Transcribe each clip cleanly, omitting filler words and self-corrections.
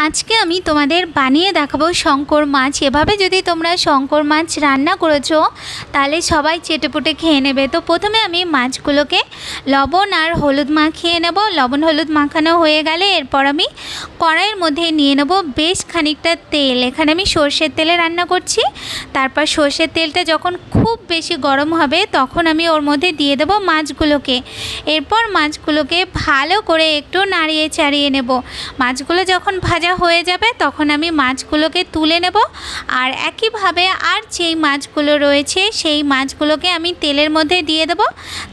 আজকে আমি তোমাদের বানিয়ে দেখাবো শঙ্কর মাছ। এভাবে যদি তোমরা শঙ্কর মাছ রান্না করেছো তাহলে সবাই চেটেপুটে খেয়ে নেবে। তো প্রথমে আমি মাছগুলোকে লবণ আর হলুদ মাখিয়ে নেব। লবণ হলুদ মাখানো হয়ে গেলে এরপর আমি কড়াইয়ের মধ্যে নিয়ে নেব বেশ খানিকটা তেল। এখানে আমি সর্ষের তেলে রান্না করছি। তারপর সর্ষের তেলটা যখন খুব বেশি গরম হবে তখন আমি ওর মধ্যে দিয়ে দেব মাছগুলোকে। এরপর মাছগুলোকে ভালো করে একটু নাড়িয়ে চাড়িয়ে নেব। মাছগুলো যখন ভাজা হয়ে যাবে তখন আমি মাছগুলোকে তুলে নেব। আর একইভাবে আর যেই মাছগুলো রয়েছে সেই মাছগুলোকে আমি তেলের মধ্যে দিয়ে দেব।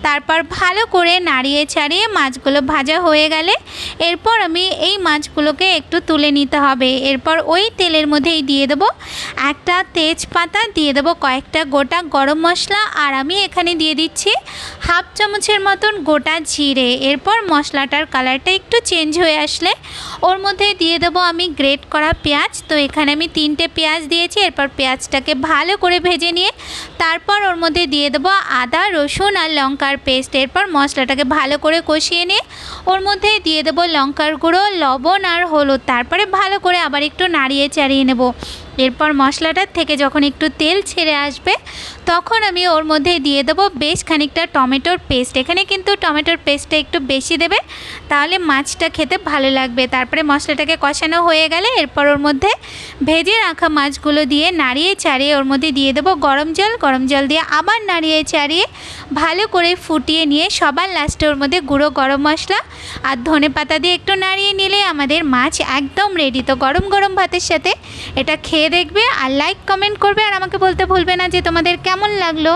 তারপর ভালো করে নাড়িয়ে চাড়িয়ে মাছগুলো ভাজা হয়ে গেলে এরপর আমি এই মাছগুলোকে একটু তুলে নিতে হবে। এরপর ওই তেলের মধ্যেই দিয়ে দেব একটা তেজপাতা, দিয়ে দেব কয়েকটা গোটা গরম মশলা, আর আমি এখানে দিয়ে দিচ্ছি হাফ চামচের মতন গোটা জিরে। এরপর মশলাটার কালারটা একটু চেঞ্জ হয়ে আসলে ওর মধ্যে দিয়ে দেবো আমি গ্রেট করা পেঁয়াজ। তো এখানে আমি 3টে পেঁয়াজ দিয়েছি। এরপর পেঁয়াজটাকে ভালো করে ভেজে নিয়ে তারপর ওর মধ্যে দিয়ে দেবো আদা রসুন আর লঙ্কার পেস্ট। এরপর মশলাটাকে ভালো করে কষিয়ে নিয়ে ওর মধ্যে দিয়ে দেবো লঙ্কার গুঁড়ো, লবণ আর হলুদ। তারপরে ভালো করে আবার একটু নাড়িয়ে চাড়িয়ে নেব। এরপর মশলাটার থেকে যখন একটু তেল ছেড়ে আসবে তখন আমি ওর মধ্যে দিয়ে দেবো বেশ খানিকটা টমেটোর পেস্ট। এখানে কিন্তু টমেটোর পেস্টটা একটু বেশি দেবে, তাহলে মাছটা খেতে ভালো লাগবে। তারপরে মশলাটাকে কষানো হয়ে গেলে এরপর ওর মধ্যে ভেজে রাখা মাছগুলো দিয়ে নাড়িয়ে চাড়িয়ে ওর মধ্যে দিয়ে দেবো গরম জল। গরম জল দিয়ে আবার নাড়িয়ে চাড়িয়ে ভালো করে ফুটিয়ে নিয়ে সবার লাস্টে ওর মধ্যে গুঁড়ো গরম মশলা আর ধনেপাতা দিয়ে একটু নাড়িয়ে নিলে আমাদের মাছ একদম রেডি। তো গরম গরম ভাতের সাথে এটা খেয়ে দেখবে আর লাইক কমেন্ট করবে, আর আমাকে বলতে ভুলবে না যে তোমাদের কেমন লাগলো।